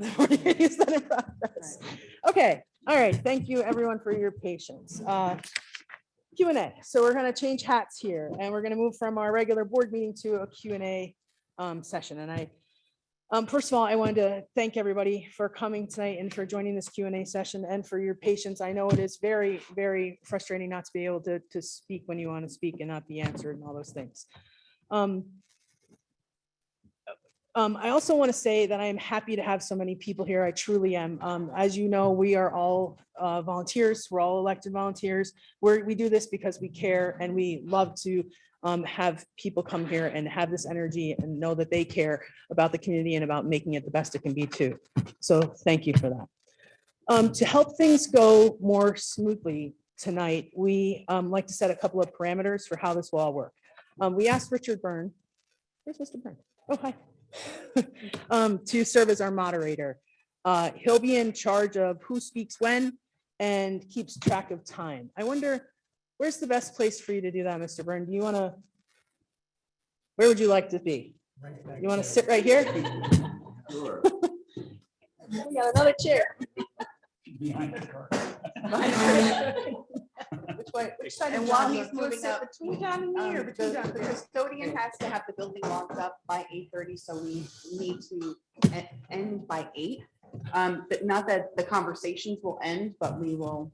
Is that in progress? Okay, all right. Thank you everyone for your patience. Q&A. So we're going to change hats here and we're going to move from our regular board meeting to a Q&A session. And first of all, I wanted to thank everybody for coming tonight and for joining this Q&A session and for your patience. I know it is very, very frustrating not to be able to speak when you want to speak and not be answered and all those things. I also want to say that I am happy to have so many people here. I truly am. As you know, we are all volunteers. We're all elected volunteers. We do this because we care and we love to have people come here and have this energy and know that they care about the community and about making it the best it can be too. So thank you for that. To help things go more smoothly tonight, we like to set a couple of parameters for how this will all work. We asked Richard Byrne, where's Mr. Byrne? Oh, hi. To serve as our moderator. He'll be in charge of who speaks when and keeps track of time. I wonder, where's the best place for you to do that, Mr. Byrne? Do you want to, where would you like to be? You want to sit right here? Sure. We got another chair. Behind the car. Which way? Which side And of while John? he's moving up, Between John and me or between John? the custodian has to have the building locked up by 8:30, so we need to end by 8. But not that the conversations will end, but we will,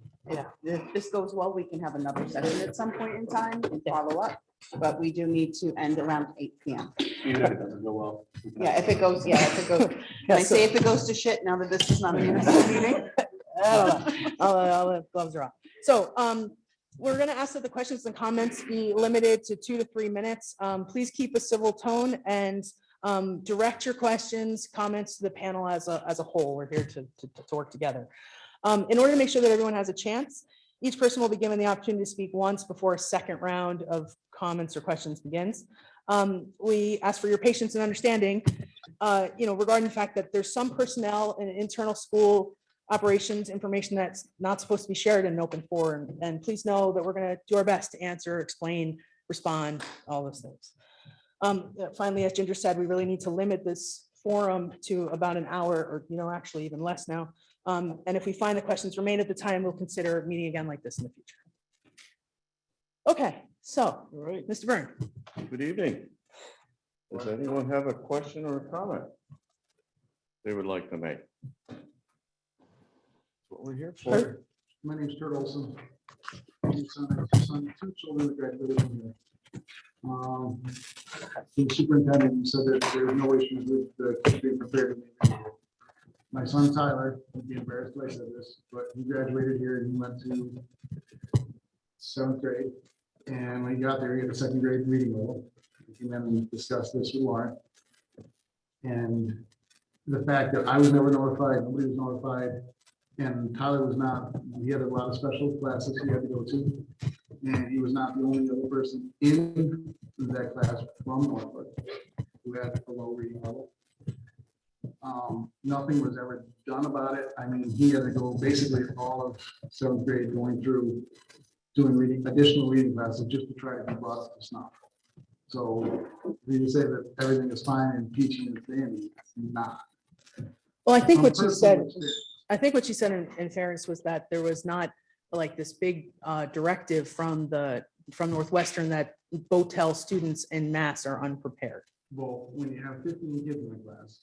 if this goes well, we can have another session at some point in time and follow up. But we do need to end around 8 p.m. Even if it doesn't go well. Yeah, if it goes, can I say if it goes to shit now that this is not a municipal meeting? I'll let gloves are off. So we're going to ask that the questions and comments be limited to 2 to 3 minutes. Please keep a civil tone and direct your questions, comments to the panel as a whole. We're here to work together. In order to make sure that everyone has a chance, each person will be given the opportunity to speak once before a second round of comments or questions begins. We ask for your patience and understanding, regarding the fact that there's some personnel and internal school operations information that's not supposed to be shared in an open forum. And please know that we're going to do our best to answer, explain, respond, all those things. Finally, as Ginger said, we really need to limit this forum to about an hour or, actually even less now. And if we find the questions remain at the time, we'll consider meeting again like this in the future. Okay, so, All right, Mr. Byrne. good evening. Does anyone have a question or a comment they would like to make? What we're here for. Kurt. My name's Kurt Olson. Two children that graduated from here. The superintendent said that there was no issues with the kids being prepared. My son Tyler would be embarrassed if I said this, but he graduated here and he went to 7th grade. And when he got there, he had a 2nd grade reading level. We came in and discussed this with Lauren. And the fact that I was never notified, nobody was notified, and Tyler was not, he had a lot of special classes he had to go to. And he was not the only other person in that class from Norfolk who had a low reading level. Nothing was ever done about it. I mean, he had to go basically all of 7th grade going through doing additional reading classes just to try to be brought up to snuff. So you say that everything is fine and peachy and dandy, it's not. Well, I think what you From said, personal experience. I think what you said in fairness was that there was not like this big directive from Northwestern that Botel students en masse are unprepared. Well, when you have 15 kids in a class,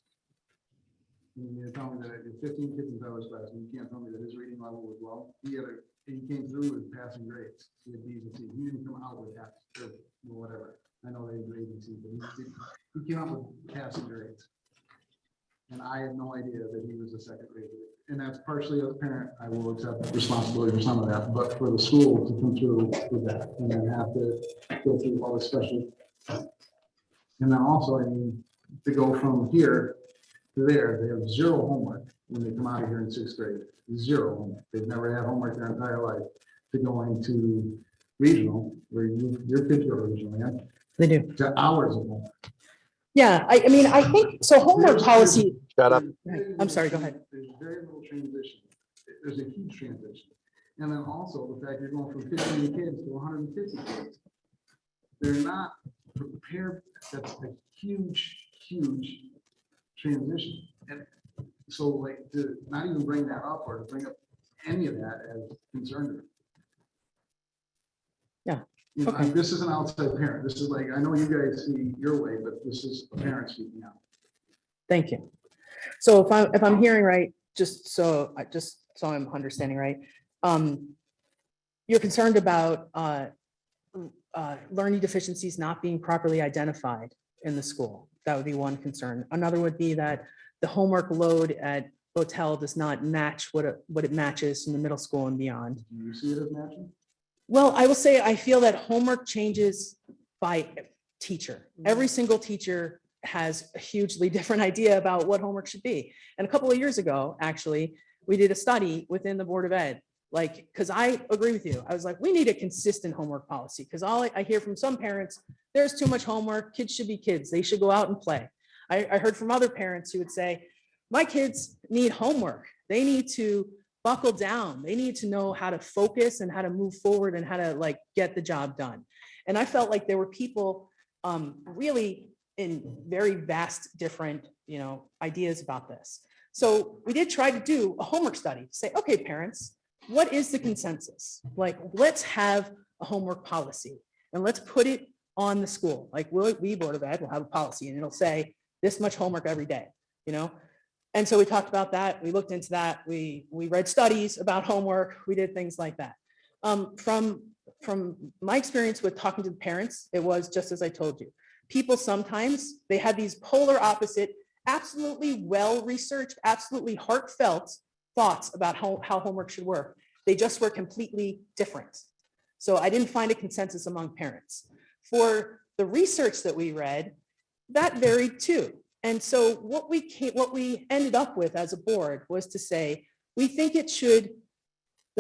and you're telling me that if 15 kids in Tyler's class, and you can't tell me that his reading level was low, he came through with passing grades. He had B's and C's. He didn't come out with F or whatever. I know they grade and C, but he came out with passing grades. And I had no idea that he was a 2nd grader. And that's partially as a parent, I will accept responsibility for some of that, but for the school to come through with that and then have to go through all the special. And then also, I mean, to go from here to there, they have 0 homework when they come out of here in 6th grade. 0 homework. They've never had homework their entire life. To going to regional, where your kids go to regional, yeah? They do. To hours of homework. Yeah, I mean, I think, so homework policy, Shut up. I'm sorry, go ahead. There's very little transition. There's a huge transition. And then also the fact you're going from 15 kids to 150 kids. They're not prepared. That's a huge, huge transition. And so like, to not even bring that up or to bring up any of that as concerned. Yeah, You know, okay. this is an outside parent. This is like, I know you guys see your way, but this is a parent speaking out. Thank you. So if I'm hearing right, just so I'm understanding right, you're concerned about learning deficiencies not being properly identified in the school. That would be one concern. Another would be that the homework load at Botel does not match what it matches in the middle school and beyond. Do you see it as matching? Well, I will say, I feel that homework changes by teacher. Every single teacher has a hugely different idea about what homework should be. And a couple of years ago, actually, we did a study within the Board of Ed, like, because I agree with you. I was like, we need a consistent homework policy, because all I hear from some parents, there's too much homework, kids should be kids, they should go out and play. I heard from other parents who would say, my kids need homework, they need to buckle down, they need to know how to focus and how to move forward and how to like get the job done. And I felt like there were people really in very vast different, ideas about this. So we did try to do a homework study to say, okay, parents, what is the consensus? Like, let's have a homework policy and let's put it on the school. Like we Board of Ed will have a policy and it'll say this much homework every day, And so we talked about that. We looked into that. We read studies about homework. We did things like that. From my experience with talking to the parents, it was just as I told you. People sometimes, they had these polar opposite, absolutely well-researched, absolutely heartfelt thoughts about how homework should work. They just were completely different. So I didn't find a consensus among parents. For the research that we read, that varied too. And so what we ended up with as a board was to say, we think the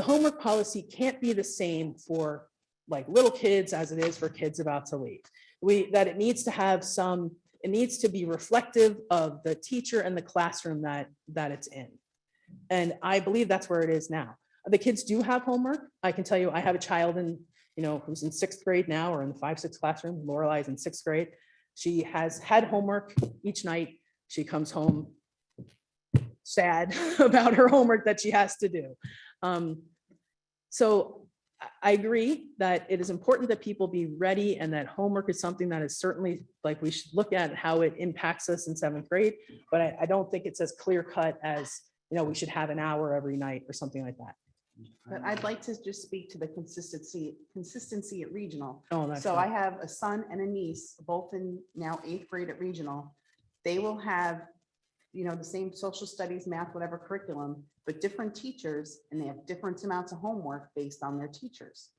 homework policy can't be the same for like little kids as it is for kids about to leave. That it needs to have it needs to be reflective of the teacher and the classroom that it's in. And I believe that's where it is now. The kids do have homework. I can tell you, I have a child who's in 6th grade now, or in the 5-6 classroom. Lorelai's in 6th grade. She has had homework each night. She comes home sad about her homework that she has to do. So I agree that it is important that people be ready, and that homework is something that is certainly, like, we should look at how it impacts us in 7th grade. But I don't think it's as clear cut as, we should have an hour every night or something like that. But I'd like to just speak to the consistency at regional. Oh, that's So fine. I have a son and a niece, both in now 8th grade at regional. They will have, the same social studies, math, whatever curriculum, but different teachers, and they have different amounts of homework based on their teachers.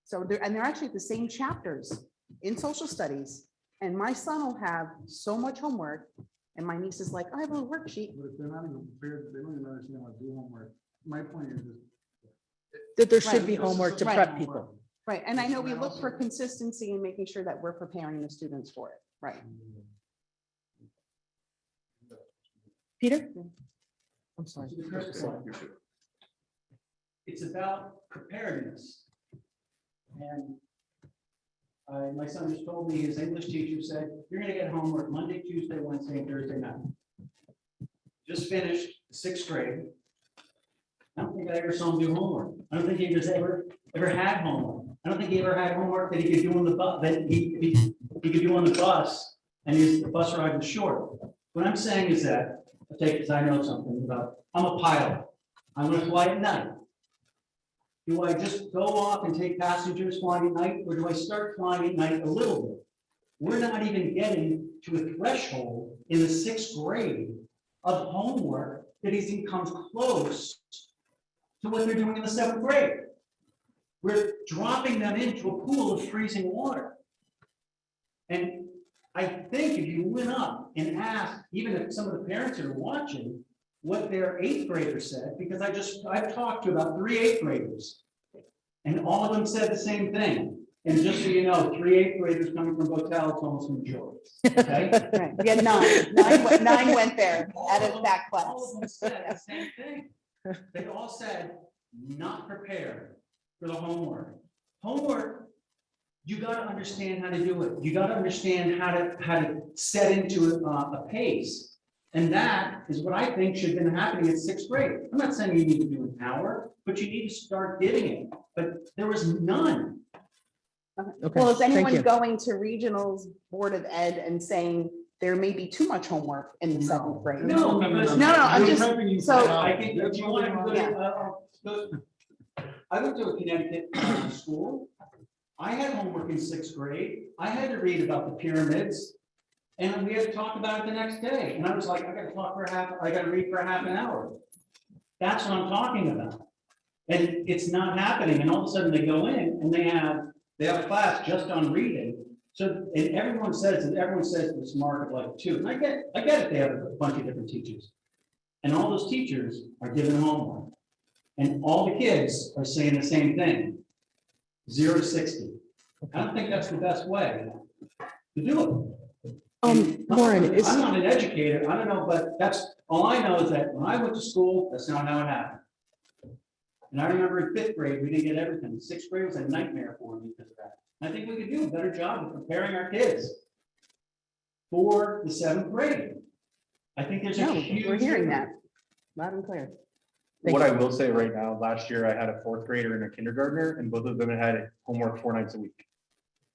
So they're actually the same chapters in social studies. And my son will have so much homework, and my niece is like, I have a worksheet. But if they're not even prepared, they don't even understand how to do homework. My point is, That there should Right. be homework to Right. prep people. Right, and I know we look for consistency and making sure that we're preparing the students for it, right? Peter? I'm sorry. To the first one, it's about preparedness. And my son just told me his English teacher said, you're gonna get homework Monday, Tuesday, Wednesday, and Thursday night. Just finished 6th grade. I don't think I ever saw him do homework. I don't think he was ever had homework. I don't think he ever had homework that he could do on the bus, that he could do on the bus, and the bus ride was short. What I'm saying is that, because I know something about, I'm a pilot. I'm gonna fly at night. Do I just go off and take passengers flying at night, or do I start flying at night a little bit? We're not even getting to a threshold in the 6th grade of homework that even comes close to what they're doing in the 7th grade. We're dropping them into a pool of freezing water. And I think if you went up and asked, even if some of the parents are watching, what their 8th grader said, because I've talked to about 3 8th graders, and all of them said the same thing. And just so you know, 3 8th graders coming from Botel, it's almost a majority. Okay? Right, we had nine went there out of that class. All of them said the same thing. They all said, not prepared for the homework. Homework, you got to understand how to do it. You got to understand how to set into a pace. And that is what I think should have been happening in sixth grade. I'm not saying you need to do an hour, but you need to start getting it. But there was none. Okay, Well, is thank anyone you. going to regionals Board of Ed and saying there may be too much homework in the seventh grade? No, because. No, I'm They're just- prepping you so- for that. I think if you want to go Yeah. to, I went to a Connecticut school. I had homework in sixth grade. I had to read about the pyramids. And we had to talk about it the next day. And I was like, I gotta read for a half an hour. That's what I'm talking about. And it's not happening. And all of a sudden they go in and they have a class just on reading. So, and everyone says this mark of like 2. And I get it. They have a bunch of different teachers. And all those teachers are giving homework. And all the kids are saying the same thing. 0 to 60. I don't think that's the best way to do it. Lauren, is, I'm not an educator, I don't know, but that's, all I know is that when I went to school, that's not how it happened. And I remember in 5th grade, we didn't get everything. 6th grade was a nightmare for me because of that. I think we could do a better job of preparing our kids for the 7th grade. I think there's a No, huge. we're hearing that difference. loud and clear. Thank What I will say right now, last year I had a 4th grader and a kindergartner, and both of them had homework 4 nights a week.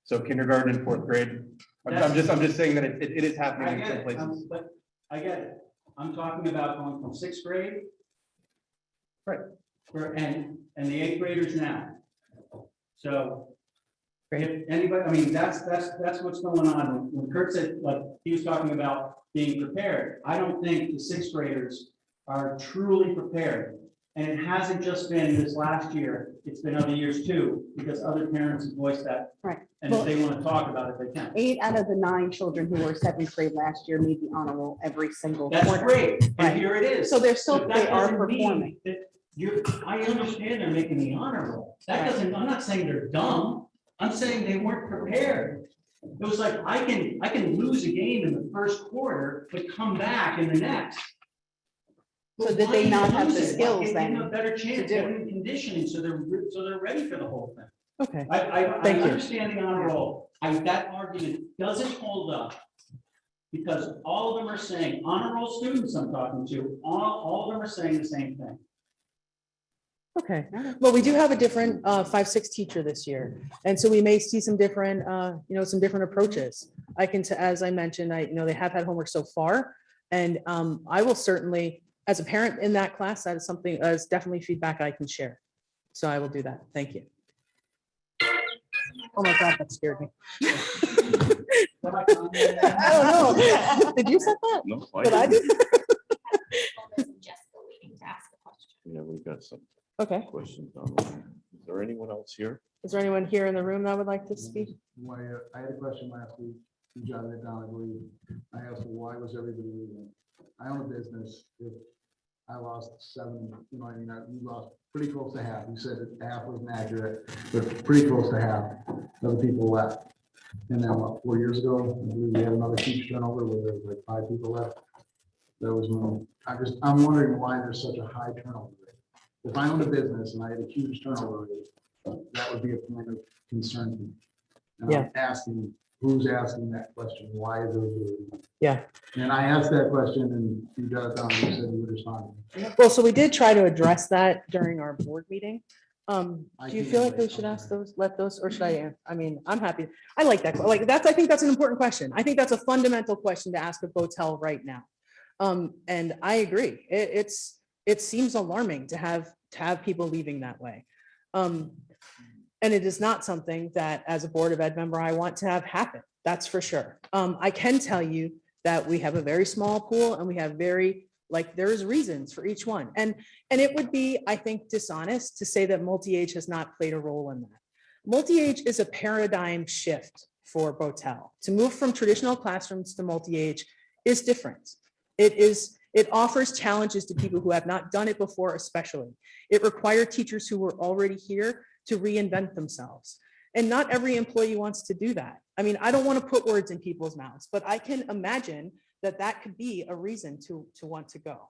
So kindergarten and 4th grade, I'm just saying that it is I happening in get some it, places. but I get it. I'm talking about going from 6th grade. Right. And the 8th graders now. So. Great. If anybody, I mean, that's what's going on. When Kurt said, like, he was talking about being prepared. I don't think the 6th graders are truly prepared. And it hasn't just been this last year, it's been other years too, because other parents have voiced that. Right. And if they want to talk about it, they can. 8 out of the 9 children who were 7th grade last year made the honor roll every single That's quarter. great, and Right. here it is. So they're still, But they that are doesn't mean performing. that I understand they're making the honor roll. That Right. doesn't, I'm not saying they're dumb. I'm saying they weren't prepared. It was like, I can lose a game in the first quarter, but come back in the next. So But did why they do you not have lose the it? Why skills give them then a better chance, do get them in conditioning, so they're ready for the whole thing. okay, I Thank you. understand the honor roll. That argument doesn't hold up. Because all of them are saying, honor roll students I'm talking to, all of them are saying the same thing. okay. Well, we do have a different 5-6 teacher this year. And so we may see some different, some different approaches. I can, as I mentioned, they have had homework so far. And I will certainly, as a parent in that class, that is something, is definitely feedback I can share. So I will do that. Thank you. Oh my God, that scared me. I don't know. Did you set that? No, Did I do? Jessica waiting to ask a question. Yeah, we've got some Okay. questions on that. Is there anyone else here? Is there anyone here in the room that would like to speak? I had a question last week, you jotted it down, I believe. I asked, why was everybody leaving? I own a business, if I lost 7, you lost pretty close to half. You said that half wasn't accurate, but pretty close to half of the people left. And then what, 4 years ago, I believe we had another teacher turnover where there was like 5 people left. That was when, I'm wondering why there's such a high turnover rate. If I owned a business and I had a huge turnover rate, that would be a point of concern to me. And I'm asking, who's asking that question? Why is it? Yeah. And I asked that question and you got it down, you said you would respond. Well, so we did try to address that during our board meeting. Do you can't feel like we wait. should ask those, let those, or should I? I mean, I'm happy. I like that. Like, I think that's an important question. I think that's a fundamental question to ask of Botel right now. And I agree. It seems alarming to have people leaving that way. And it is not something that as a Board of Ed member, I want to have happen. That's for sure. I can tell you that we have a very small pool and we have there's reasons for each one. And it would be, I think, dishonest to say that multi-age has not played a role in that. Multi-age is a paradigm shift for Botel. To move from traditional classrooms to multi-age is different. It offers challenges to people who have not done it before, especially. It required teachers who were already here to reinvent themselves. And not every employee wants to do that. I mean, I don't want to put words in people's mouths, but I can imagine that could be a reason to want to go.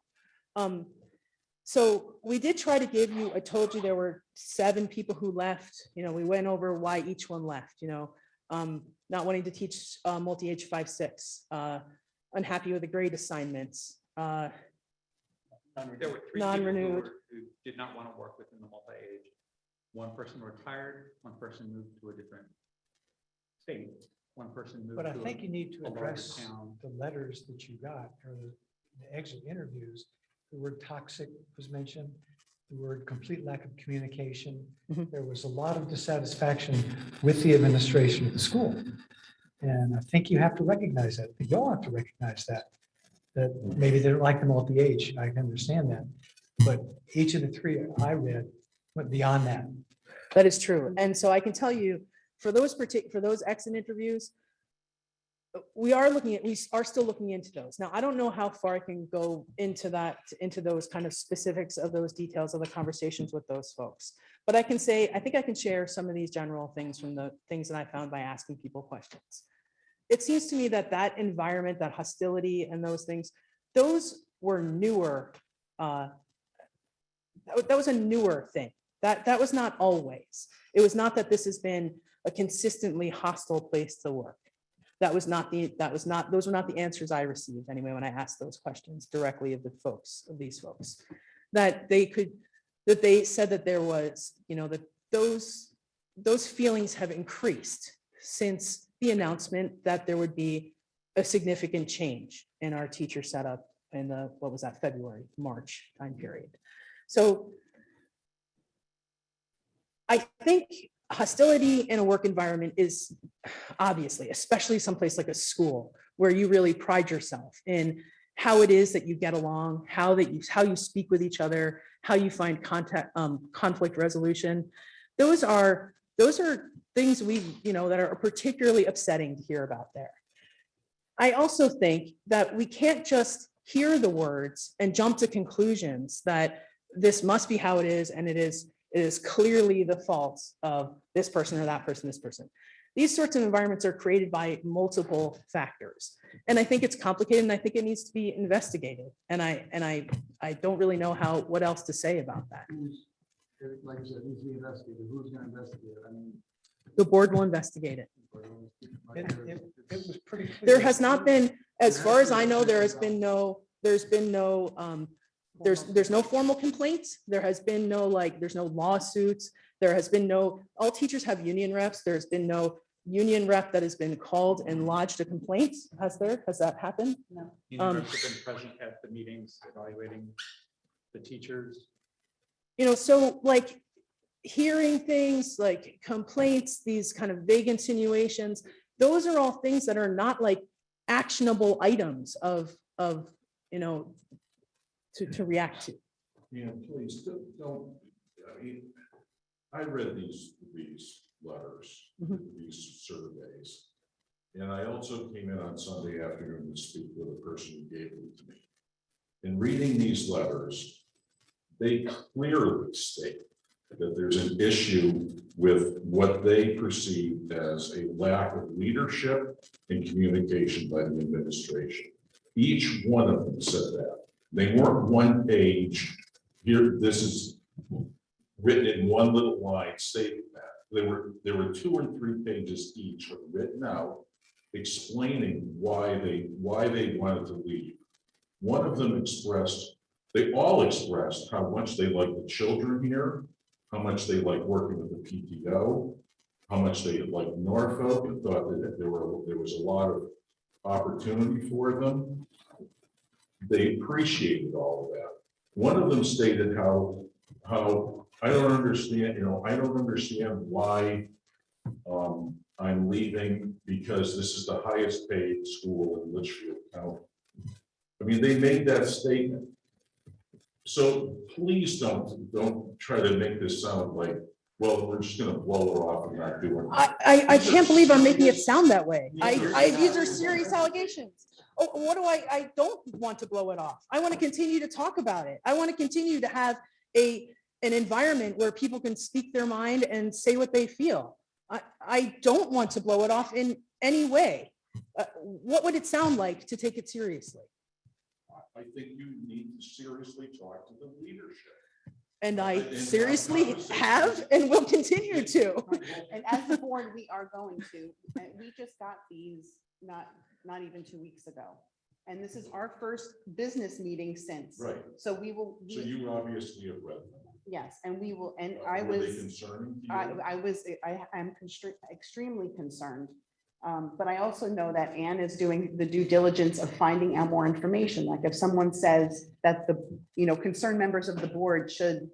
So we did try to give you, I told you there were 7 people who left. We went over why each one left, not wanting to teach multi-age 5-6, unhappy with the grade assignments. There were three people Non-renewed. who did not want to work within the multi-age. One person retired, one person moved to a different state, one person moved. But I to think you need to a larger address town. the letters that you got or the exit interviews. The word toxic was mentioned, the word complete lack of communication. Mhm. There was a lot of dissatisfaction with the administration of the school. And I think you have to recognize that. You all have to recognize that. That maybe they don't like the multi-age. I can understand that. But each of the three I read went beyond that. That is true. And so I can tell you, for those for those exit interviews, we are still looking into those. Now, I don't know how far I can go into those kind of specifics of those details of the conversations with those folks. But I can say, I think I can share some of these general things from the things that I found by asking people questions. It seems to me that that environment, that hostility and those things, those were newer. That was a newer thing. That was not always. It was not that this has been a consistently hostile place to work. Those were not the answers I received anyway, when I asked those questions directly of these folks. That they said that there was, that those feelings have increased since the announcement that there would be a significant change in our teacher setup in the, what was that, February, March time period. So I think hostility in a work environment is obviously, especially someplace like a school, where you really pride yourself in how it is that you get along, how you speak with each other, how you find conflict resolution. Those are things that are particularly upsetting to hear about there. I also think that we can't just hear the words and jump to conclusions that this must be how it is, and it is clearly the fault of this person or that person, this person. These sorts of environments are created by multiple factors. And I think it's complicated, and I think it needs to be investigated. And I don't really know what else to say about that. Like you said, it needs to be investigated. Who's going to investigate it? I mean. The board will investigate it. It was pretty clear. There has not been, as far as I know, there's been no formal complaints. There has been there's no lawsuits. There has been all teachers have union reps. There's been no union rep that has been called and lodged a complaint. Has that happened? No. Union reps have been present at the meetings evaluating the teachers. So hearing things like complaints, these kind of vague insinuations, those are all things that are not actionable items of to react to. Yeah, please don't, I mean, I read these letters, these surveys. And I also came in on Sunday afternoon to speak with a person who gave them to me. In reading these letters, they clearly state that there's an issue with what they perceive as a lack of leadership and communication by the administration. Each one of them said that. They weren't one page. Here, this is written in one little line stating that. There were 2 or 3 pages each written out explaining why they wanted to leave. One of them they all expressed how much they like the children here, how much they like working with the PTO, how much they like Norfolk, and thought that there was a lot of opportunity for them. They appreciated all of that. One of them stated how I don't understand why I'm leaving, because this is the highest paid school in Litchfield County. I mean, they made that statement. So please don't try to make this sound like, well, we're just gonna blow it off and not do it. I can't believe I'm making it sound that way. These are serious allegations. Oh, I don't want to blow it off. I want to continue to talk about it. I want to continue to have an environment where people can speak their mind and say what they feel. I don't want to blow it off in any way. What would it sound like to take it seriously? I think you need to seriously talk to the leadership. And I seriously have and will continue to. And as the board, we are going to, and we just got these not even 2 weeks ago. And this is our first business meeting since. Right. So we will, So you obviously have read them. yes, and we will, and I Were they was. concerning to I, you? I was, I am extremely concerned. But I also know that Anne is doing the due diligence of finding out more information. Like if someone says that the, concerned members of the board should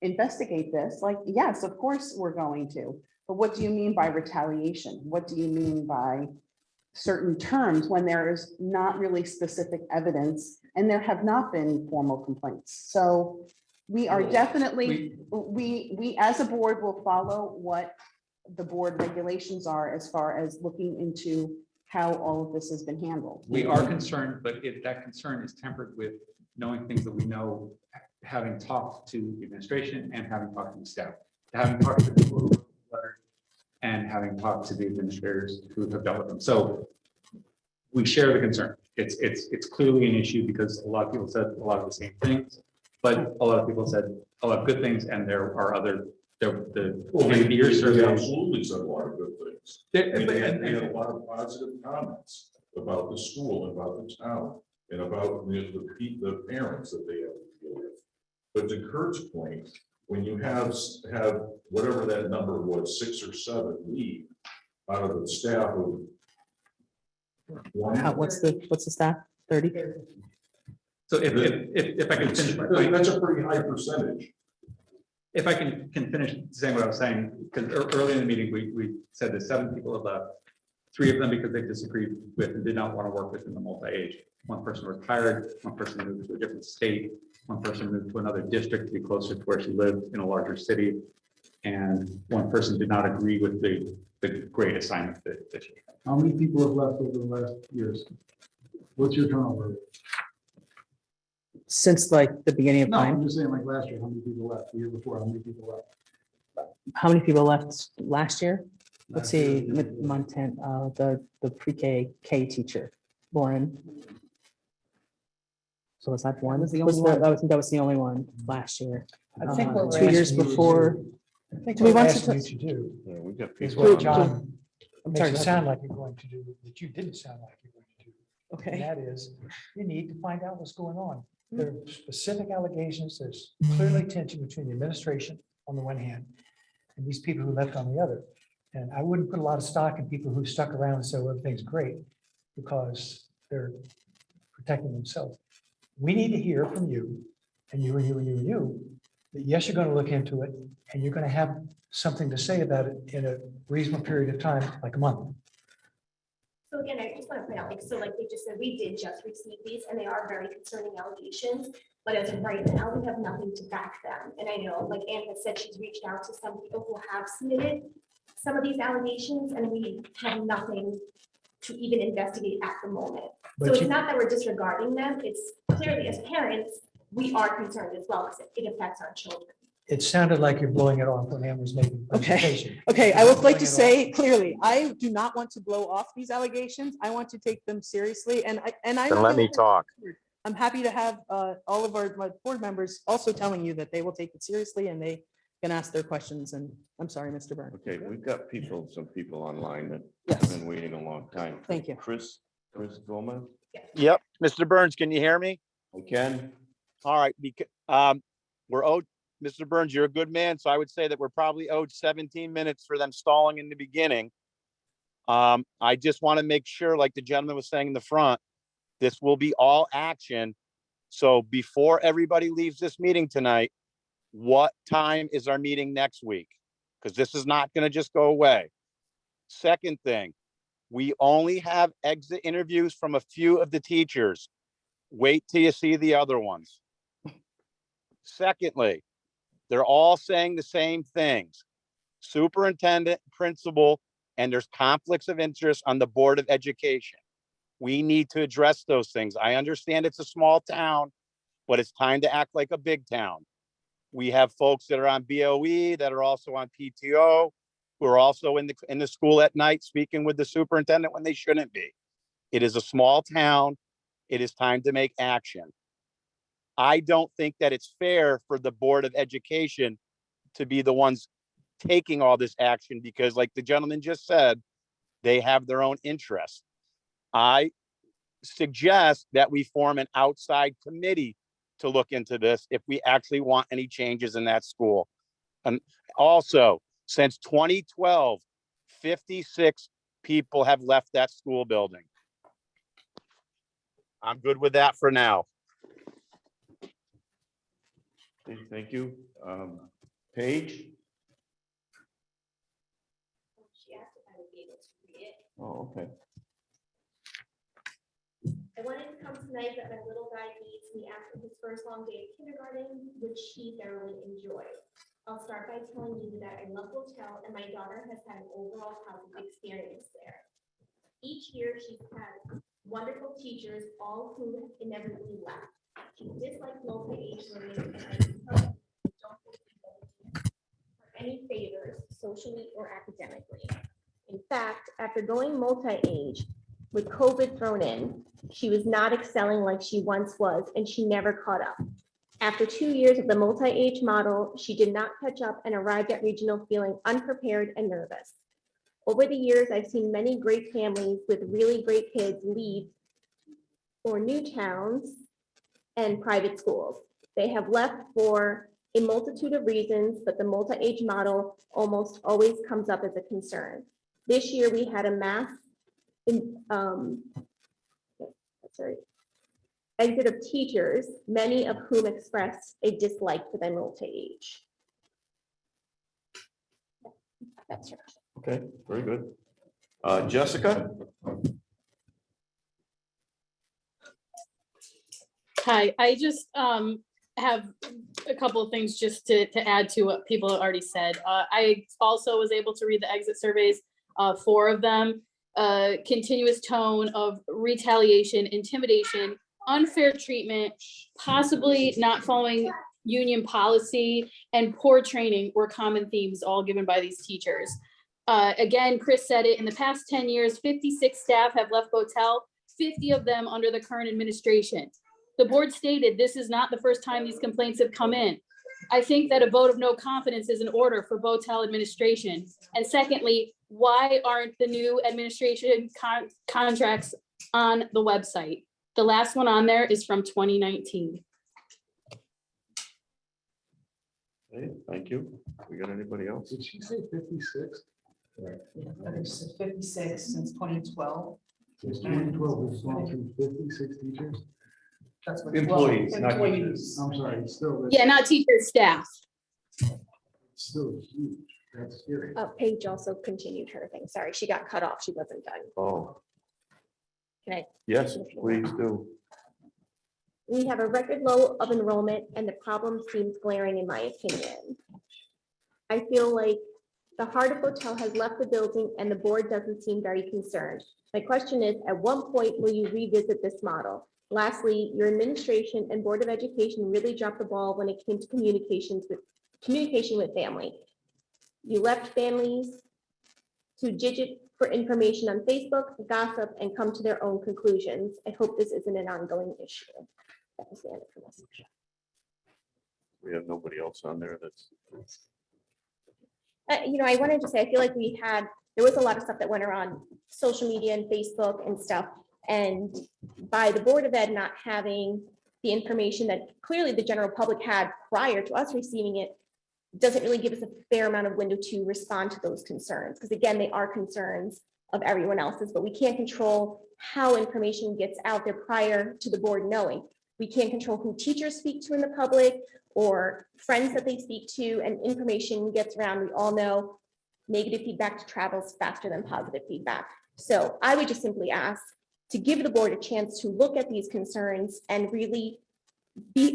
investigate this, like, yes, of course, we're going to. But what do you mean by retaliation? What do you mean by certain terms when there is not really specific evidence and there have not been formal complaints? So we are definitely, we as a board will follow what the board regulations are as far as looking into how all of this has been handled. We are concerned, but that concern is tempered with knowing things that we know, having talked to the administration and having talked to the staff, having talked to the people who wrote the letter, and having talked to the administrators who have dealt with them. So we share the concern. It's clearly an issue because a lot of people said a lot of the same things, but a lot of people said a lot of good things, and there are other, They your survey. absolutely said a lot of good things. I mean, they had a lot of positive comments about the school, about the town, and about the parents that they have to deal with. But to Kurt's point, when you have whatever that number was, 6 or 7 leave out of the staff of one. What's the staff? 30? So if I can finish my point. That's a pretty high percentage. If I can finish saying what I was saying, because early in the meeting, we said that 7 people have left, 3 of them because they disagreed with and did not want to work within the multi-age. 1 person retired, 1 person moved to a different state, 1 person moved to another district to be closer to where she lived in a larger city. And 1 person did not agree with the grade assignment that she had. How many people have left over the last years? What's your turnover? Since like the beginning of No, I'm time, just saying like last year, how many people left? The year before, how many people left? how many people left last year? Let's Last year, see, the year before. Montana, the pre-K teacher, Lauren. So was that one? was the only one. That was the only one last year. I think what we're 2 years asking you to before. do- I think Do we what we're want to asking you put- to do Yeah, we got is people. what on John I'm makes sorry, it sound like you're going to do, that you didn't sound like you're going to do. And Okay, that is, you need to find out what's going on. There are specific allegations, there's clearly tension between the administration on the one hand and these people who left on the other. And I wouldn't put a lot of stock in people who stuck around and said, well, everything's great, because they're protecting themselves. We need to hear from you, and you, and you, and you, and you, that yes, you're going to look into it, and you're going to have something to say about it in a reasonable period of time, like a month. So again, I just want to point out, like, so like they just said, we did just receive these and they are very concerning allegations. But as of right now, we have nothing to back them. And I know, like Anne has said, she's reached out to some people who have submitted some of these allegations and we have nothing to even investigate at the moment. So But it's you, not that we're disregarding them. It's clearly as parents, we are concerned as well because it affects our children. it sounded like you're blowing it off when Ann was making the Okay. presentation. okay, I You're would like blowing to it say clearly, I do not want to blow off these allegations. I want to take them seriously and I. Then let me talk. I'm happy to have all of my board members also telling you that they will take it seriously and they can ask their questions. And I'm sorry, Mr. Byrne. Okay, we've got some people online that Yes. have been waiting a long time. Thank you. Chris Gomez, Yep, Mr. Burns, can you hear me? I can. All right, we're owed, Mr. Burns, you're a good man, so I would say that we're probably owed 17 minutes for them stalling in the beginning. I just want to make sure, like the gentleman was saying in the front, this will be all action. So before everybody leaves this meeting tonight, what time is our meeting next week? Because this is not going to just go away. Second thing, we only have exit interviews from a few of the teachers. Wait till you see the other ones. Secondly, they're all saying the same things. Superintendent, principal, and there's conflicts of interest on the Board of Education. We need to address those things. I understand it's a small town, but it's time to act like a big town. We have folks that are on BOE that are also on PTO, who are also in the school at night speaking with the superintendent when they shouldn't be. It is a small town. It is time to make action. I don't think that it's fair for the Board of Education to be the ones taking all this action because, like the gentleman just said, they have their own interests. I suggest that we form an outside committee to look into this if we actually want any changes in that school. And also, since 2012, 56 people have left that school building. I'm good with that for now. Okay, thank you. Paige? She asked if I would be able to read it. Oh, okay. I wanted to come tonight, but my little guy needs me after his first long day of kindergarten, which he thoroughly enjoyed. I'll start by telling you that I love Hotel and my daughter has had an overall positive experience there. Each year she's had wonderful teachers, all who inevitably left. She disliked multi-age learning and I can tell you, don't for any favors socially or academically. In fact, after going multi-age, with COVID thrown in, she was not excelling like she once was, and she never caught up. After 2 years of the multi-age model, she did not catch up and arrived at regional feeling unprepared and nervous. Over the years, I've seen many great families with really great kids leave for new towns and private schools. They have left for a multitude of reasons, but the multi-age model almost always comes up as a concern. This year, we had a mass exit of teachers, many of whom expressed a dislike for the multi-age. That's her. Okay, very good. Jessica? Hi, I just have a couple of things just to add to what people have already said. I also was able to read the exit surveys, 4 of them. Continuous tone of retaliation, intimidation, unfair treatment, possibly not following union policy, and poor training were common themes all given by these teachers. Again, Chris said it, in the past 10 years, 56 staff have left Botel, 50 of them under the current administration. The board stated this is not the first time these complaints have come in. I think that a vote of no confidence is in order for Botel administration. And secondly, why aren't the new administration contracts on the website? The last one on there is from 2019. Okay, thank you. We got anybody else? Did she say 56? There's 56 since 2012. Since 2012, we've gone through 56 teachers. That's what. Employees, not teachers. I'm sorry, it's still, Yeah, not teachers, staff. still huge. That's scary. Paige also continued her thing. Sorry, she got cut off. She wasn't done. Oh, Can I? yes, please do. We have a record low of enrollment and the problem seems glaring in my opinion. I feel like the heart of Hotel has left the building and the board doesn't seem very concerned. My question is, at what point will you revisit this model? Lastly, your administration and Board of Education really dropped the ball when it came to communication with family. You left families to digit for information on Facebook, gossip, and come to their own conclusions. I hope this isn't an ongoing issue. That was the end of the message. We have nobody else on there that's. I wanted to say, I feel like there was a lot of stuff that went around social media and Facebook and stuff. And by the Board of Ed not having the information that clearly the general public had prior to us receiving it, doesn't really give us a fair amount of window to respond to those concerns. Because again, they are concerns of everyone else's, but we can't control how information gets out there prior to the board knowing. We can't control who teachers speak to in the public or friends that they speak to, and information gets around. We all know negative feedback travels faster than positive feedback. So I would just simply ask to give the board a chance to look at these concerns and really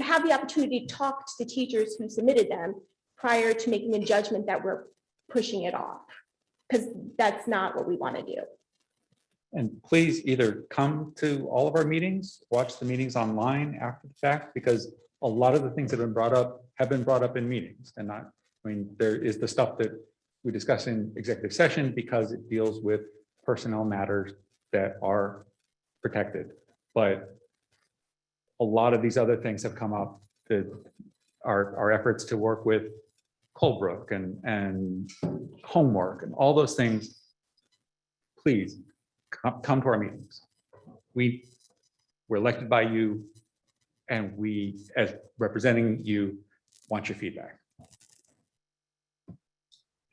have the opportunity to talk to the teachers who submitted them prior to making a judgment that we're pushing it off, because that's not what we want to do. And please either come to all of our meetings, watch the meetings online after the fact, because a lot of the things that have been brought up in meetings and not, there is the stuff that we discuss in executive session because it deals with personnel matters that are protected. But a lot of these other things have come up, that our efforts to work with Colebrook and homework and all those things. Please come to our meetings. We We're elected by you, and we, as representing you, want your feedback.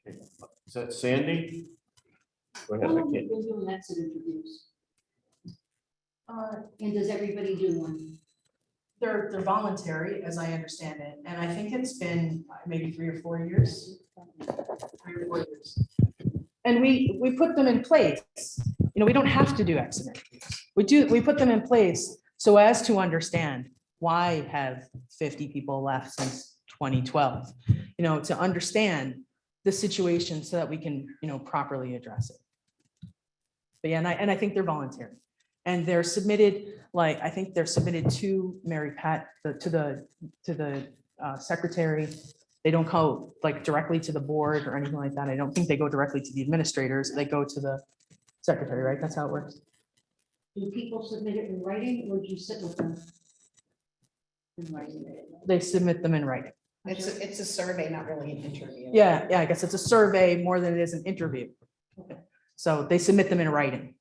Is that Sandy? Go ahead, I can't- been doing exit interviews? And does everybody do one? They're voluntary, as I understand it, and I think it's been maybe 3 or 4 years. 3 or 4 years. And we put them in place. You know, we don't have to do exit interviews. We put them in place so as to understand why have 50 people left since 2012? You know, to understand the situation so that we can, you know, properly address it. But yeah, and I think they're voluntary. And they're submitted, like, I think they're submitted to Mary Pat, to the secretary. They don't go like directly to the board or anything like that. I don't think they go directly to the administrators. They go to the secretary, right? That's how it works. Do people submit it in writing or do you sit with them? In writing. They submit them in writing. It's a survey, not really an interview. Yeah, I guess it's a survey more than it is an interview. So they submit them in writing.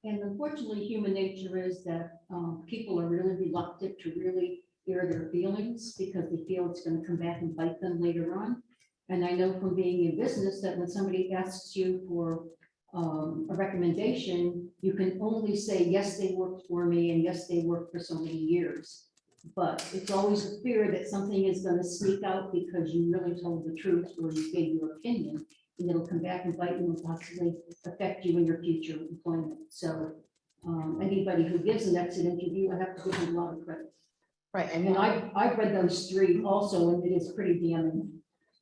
And unfortunately, human nature is that people are really reluctant to really air their feelings because they feel it's going to come back and bite them later on. And I know from being in business that when somebody asks you for a recommendation, you can only say, yes, they worked for me and yes, they worked for so many years. But it's always a fear that something is going to sneak out because you really told the truth or you gave your opinion. And it'll come back and bite you and possibly affect you in your future employment. So anybody who gives an exit interview, I have to give them a lot of credit. Right, And I've read those 3 also, and it is pretty damning.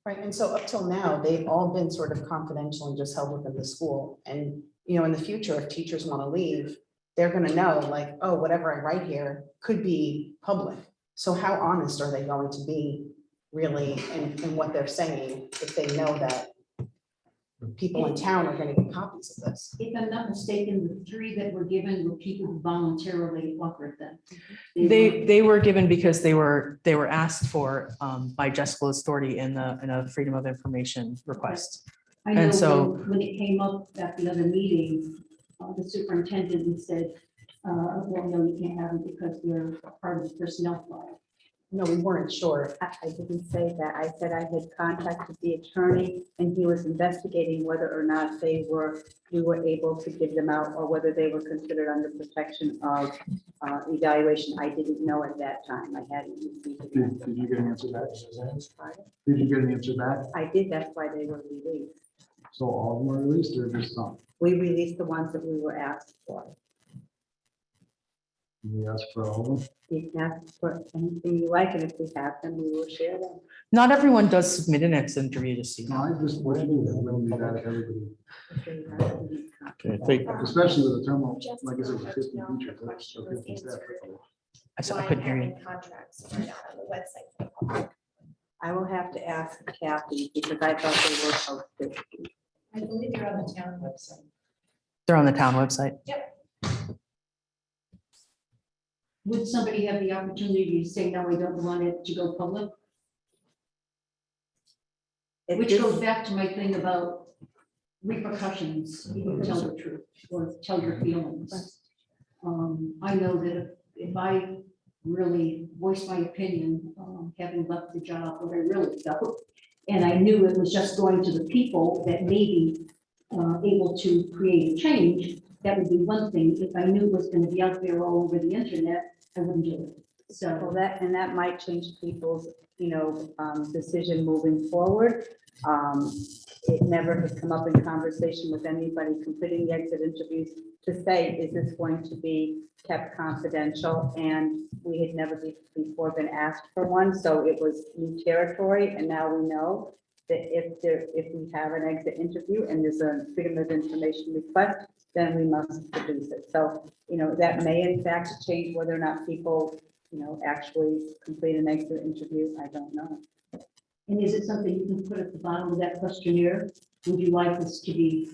Right, and so up till now, they've all been sort of confidential and just held within the school. And, you know, in the future, if teachers want to leave, they're gonna know like, oh, whatever I write here could be public. So how honest are they going to be really in what they're saying if they know that people in town are gonna get copies of this? If I'm not mistaken, the 3 that were given were people who voluntarily offered them. They were given because they were asked for by Jessica Authority in a Freedom of Information request. I know and so- when it came up at the other meeting, the superintendent said, well, no, you can't have them because they're part of the personnel file. No, we weren't sure. I didn't say that. I said I had contacted the attorney and he was investigating whether or not we were able to give them out or whether they were considered under protection of evaluation. I didn't know at that time. I hadn't received it. Did you get an answer back? Did you get an answer back? I did. That's why they were released. So all of them were released or just some? We released the ones that we were asked for. We asked for all of them? You can ask for anything you like, and if we have them, we will share them. Not everyone does submit an exit interview to see. No, I just, what you do, when we got everybody, Okay, I think, especially with the terminal, like I said, with 50 teachers. that's- or 50 staff. I couldn't hear you. Contracts are not on the website. I will have to ask Kathy because I thought they were posted. I believe they're on the town website. They're on the town website. Would somebody have the opportunity to say, no, we don't want it to go public? It Which is- goes back to my thing about repercussions, you can tell the truth or tell your feelings. I know that if I really voiced my opinion, having left the job, what I really felt, and I knew it was just going to the people that may be able to create a change, that would be one thing. If I knew it was going to be out there all over the internet, I wouldn't do it. Well, So that might change people's, decision moving forward. It never has come up in conversation with anybody completing the exit interviews to say, is this going to be kept confidential? And we had never before been asked for one, so it was new territory, and now we know that if we have an exit interview and there's a Freedom of Information request, then we must produce it. So, that may in fact change whether or not people, actually complete an exit interview. I don't know. and is it something you can put at the bottom of that questionnaire? Would you like this to be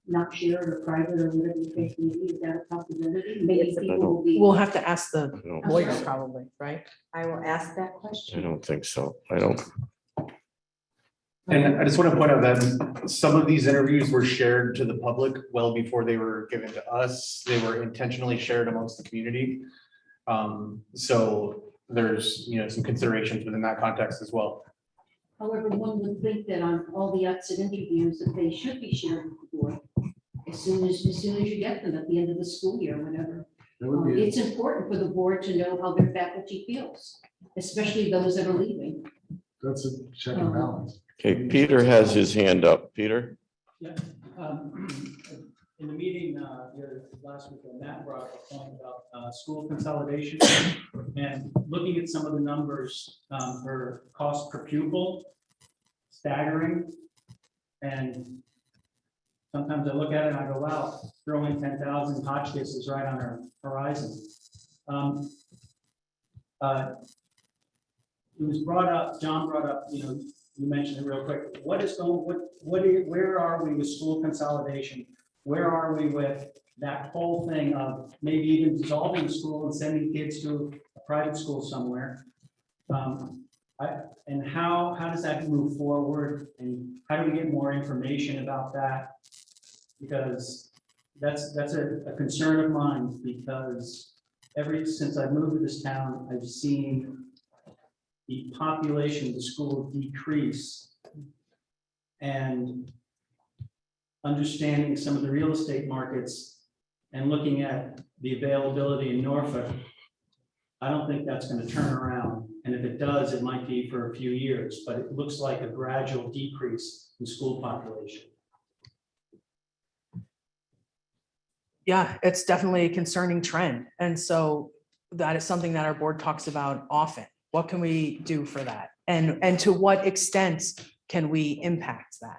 not shared or private or whatever the case may be? Is that a possibility? Maybe people will be. We'll have to ask the no, lawyer probably, right? I will ask that I question. don't think so. I don't, And I just want to point out that some of these interviews were shared to the public well before they were given to us. They were intentionally shared amongst the community. So there's, some considerations within that context as well. However, one would think that on all the exit interviews, that they should be shared with the board as soon as you get them at the end of the school year, whenever. That would be, It's important for the board to know how their faculty feels, especially those that are leaving. that's a check and balance. Okay, Peter has his hand up. Peter? Yeah, in the meeting, last week, Matt brought up a point about school consolidation and looking at some of the numbers for cost per pupil, staggering. And sometimes I look at it and I go, wow, throwing 10,000 Hotchkiss is right on our horizon. It was brought up, John brought up, you mentioned it real quick. Where are we with school consolidation? Where are we with that whole thing of maybe even dissolving the school and sending kids to a private school somewhere? And how does that move forward? And how do we get more information about that? Because that's a concern of mine, because since I've moved to this town, I've seen the population of the school decrease, and understanding some of the real estate markets and looking at the availability in Norfolk, I don't think that's going to turn around. And if it does, it might be for a few years, but it looks like a gradual decrease in school population. Yeah, it's definitely a concerning trend. And so that is something that our board talks about often. What can we do for that? And to what extent can we impact that?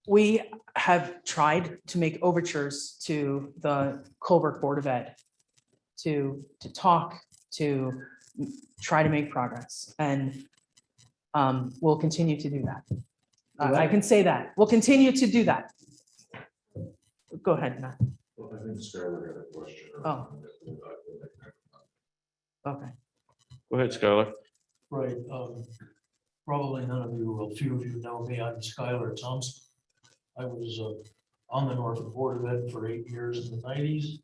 We have tried to make overtures to the Colbrook Board of Ed to talk, to try to make progress, and we'll continue to do that. I can say that. We'll continue to do that. Go ahead, Matt. Well, I think Skylar had a question. Oh. Okay. Go ahead, Skylar. Right, probably none of you, a few of you know me, I'm Skylar Thompson. I was on the Norfolk Board of Ed for 8 years in the 90s,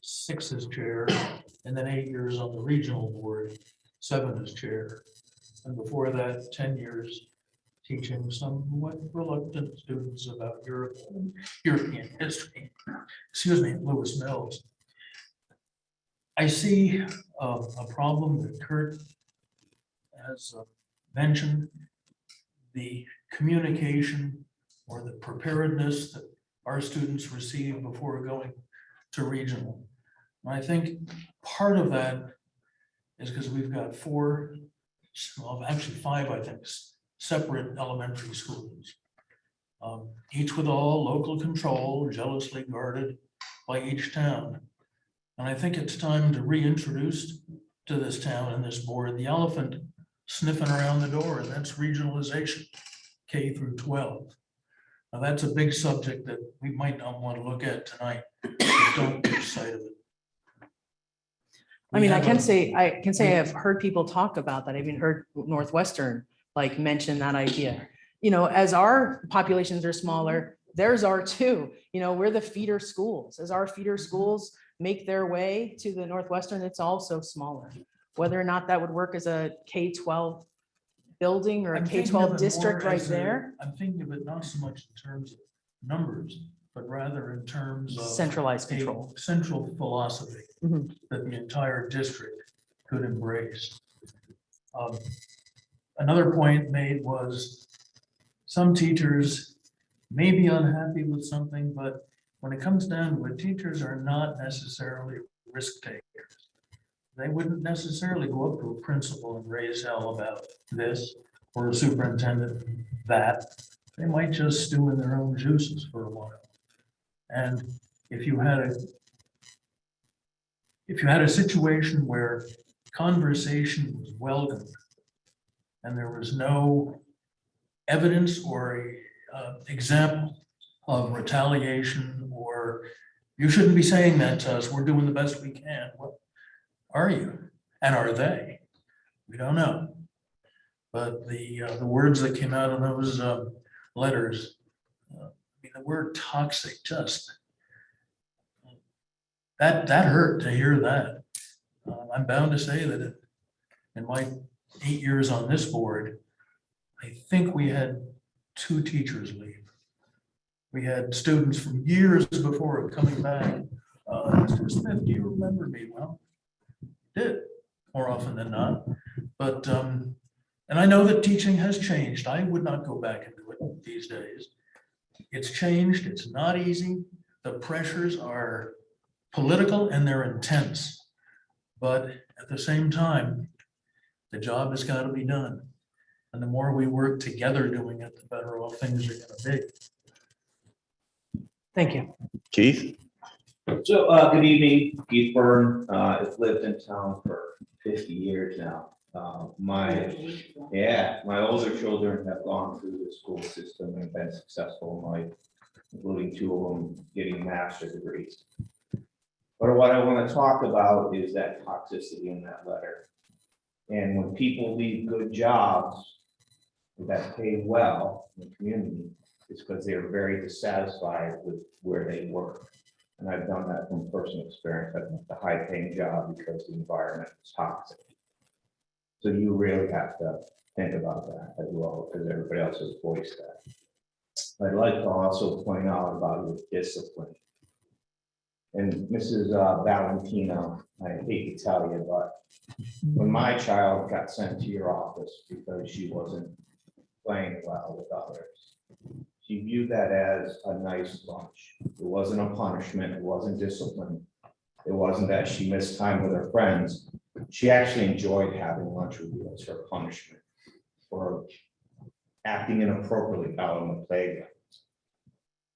6 as chair, and then 8 years on the regional board, 7 as chair. And before that, 10 years teaching somewhat reluctant students about European history, Lewis Mills. I see a problem that Kurt has mentioned, the communication or the preparedness that our students receive before going to regional. And I think part of that is because we've got 5, I think, separate elementary schools, each with all local control, jealously guarded by each town. And I think it's time to reintroduce to this town and this board the elephant sniffing around the door, and that's regionalization, K through 12. Now, that's a big subject that we might not want to look at tonight. Don't lose sight of it. I mean, I can say I've heard people talk about that. I've even heard Northwestern mention that idea. As our populations are smaller, theirs are too. We're the feeder schools. As our feeder schools make their way to the Northwestern, it's also smaller. Whether or not that would work as a K-12 building or a K-12 district right there. I'm thinking of it not so much in terms of numbers, but rather in terms of Centralized control. Central philosophy that the entire district could embrace. Another point made was some teachers may be unhappy with something, but when it comes down to it, teachers are not necessarily risk takers. They wouldn't necessarily go up to a principal and raise hell about this, or a superintendent that. They might just stew in their own juices for a while. And if you had a situation where conversation was welcomed and there was no evidence or a example of retaliation, or you shouldn't be saying that to us, we're doing the best we can. What are you? And are they? We don't know. But the words that came out of those letters, I mean, the word toxic, just that hurt to hear that. I'm bound to say that in my 8 years on this board, I think we had 2 teachers leave. We had students from years before coming back. Mr. Smith, do you remember me? Well, did more often than not. But, and I know that teaching has changed. I would not go back into it these days. It's changed. It's not easy. The pressures are political and they're intense. But at the same time, the job has got to be done. And the more we work together doing it, the better all things are going to be. Thank you. Keith? So, good evening, Keith Byrne. I've lived in town for 50 years now. My older children have gone through the school system and been successful in life, including 2 of them getting master's degrees. But what I want to talk about is that toxicity in that letter. And when people leave good jobs that pay well in the community, it's because they're very dissatisfied with where they work. And I've done that from personal experience. I've left a high-paying job because the environment is toxic. So you really have to think about that as well, because everybody else has voiced that. I'd like to also point out about your discipline. And Mrs. Valentino, I hate to tell you, but when my child got sent to your office because she wasn't playing well with others, she viewed that as a nice lunch. It wasn't a punishment. It wasn't discipline. It wasn't that she missed time with her friends. She actually enjoyed having lunch with you as her punishment for acting inappropriately out on the playground.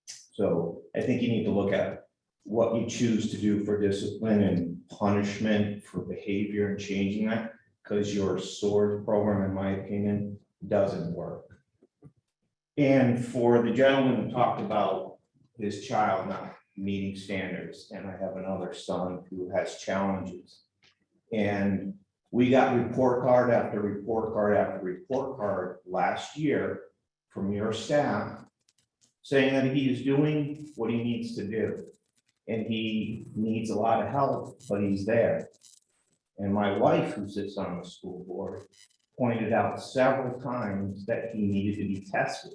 So I think you need to look at what you choose to do for discipline and punishment for behavior and changing that, because your SWORD program, in my opinion, doesn't work. And for the gentleman who talked about his child not meeting standards, and I have another son who has challenges. And we got report card after report card after report card last year from your staff saying that he is doing what he needs to do. And he needs a lot of help, but he's there. And my wife, who sits on the school board, pointed out several times that he needed to be tested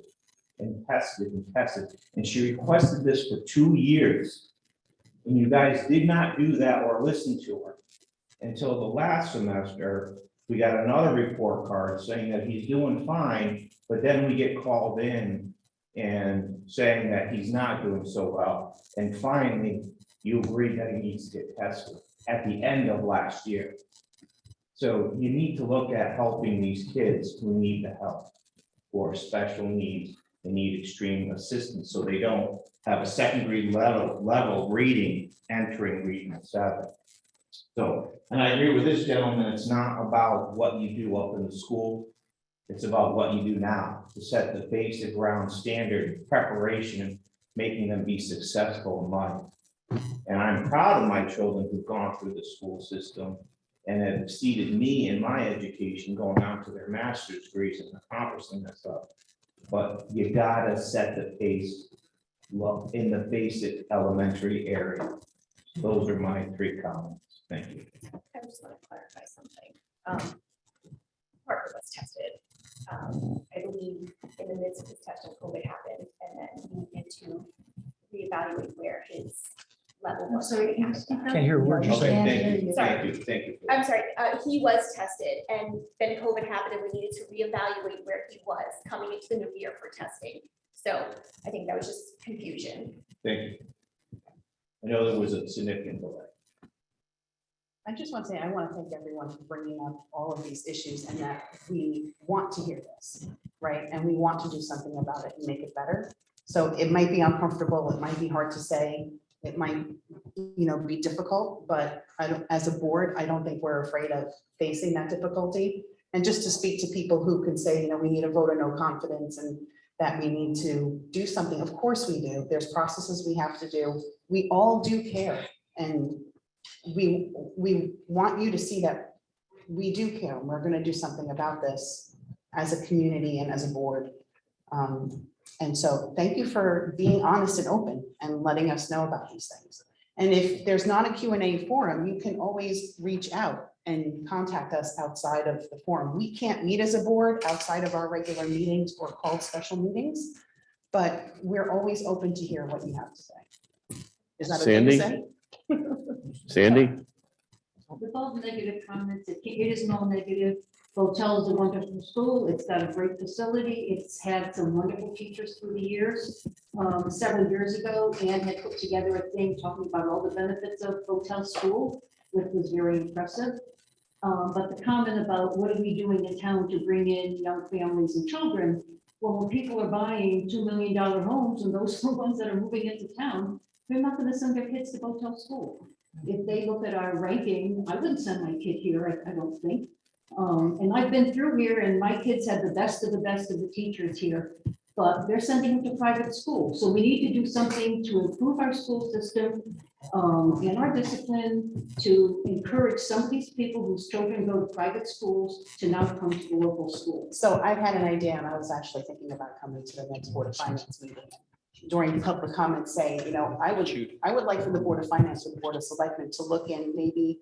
and tested and tested. And she requested this for 2 years. And you guys did not do that or listen to her. Until the last semester, we got another report card saying that he's doing fine, but then we get called in and saying that he's not doing so well. And finally, you agreed that he needs to get tested at the end of last year. So you need to look at helping these kids who need the help, or special needs, they need extreme assistance, so they don't have a secondary level reading, entering reading at 7. So, and I agree with this gentleman, it's not about what you do up in the school. It's about what you do now to set the basic ground standard preparation, making them be successful in life. And I'm proud of my children who've gone through the school system and have exceeded me in my education, going on to their master's degrees and accomplishing that stuff. But you gotta set the pace in the basic elementary area. Those are my 3 comments. Thank you. I just want to clarify something. Parker was tested. I believe in the midst of his testing, COVID happened, and then we needed to reevaluate where his level was. Can't hear a word you're Okay, saying. thank you, Sorry. thank you, thank you. I'm sorry, he was tested, and then COVID happened, and we needed to reevaluate where he was coming into the new year for testing. So I think that was just confusion. Thank you. I know there was a significant delay. I just want to say, I want to thank everyone for bringing up all of these issues and that we want to hear this, right? And we want to do something about it and make it better. So it might be uncomfortable, it might be hard to say, it might, be difficult, but I don't, as a board, I don't think we're afraid of facing that difficulty. And just to speak to people who can say, we need a vote of no confidence and that we need to do something. Of course we do. There's processes we have to do. We all do care. And we want you to see that we do care. And we're gonna do something about this as a community and as a board. And so thank you for being honest and open and letting us know about these things. And if there's not a Q&A forum, you can always reach out and contact us outside of the forum. We can't meet as a board outside of our regular meetings or called special meetings, but we're always open to hear what you have to say. Is that okay to Sandy? say? Sandy? With all the negative comments, it is no negative. Hotel is a wonderful school. It's got a great facility. It's had some wonderful teachers through the years. Several years ago, Ann had put together a thing talking about all the benefits of Hotel School, which was very impressive. But the comment about what are we doing in town to bring in young families and children? Well, when people are buying $2 million homes and those are the ones that are moving into town, they're not going to send their kids to Hotel School. If they look at our ranking, I wouldn't send my kid here, I don't think. And I've been through here and my kids had the best of the teachers here, but they're sending them to private school. So we need to do something to improve our school system and our discipline to encourage some of these people whose children go to private schools to now come to the local school. So I've had an idea and I was actually thinking about coming to the next Board of Finance meeting. During public comments, say, you know, I would like for the Board of Finance or the Board of Selectmen to look in maybe,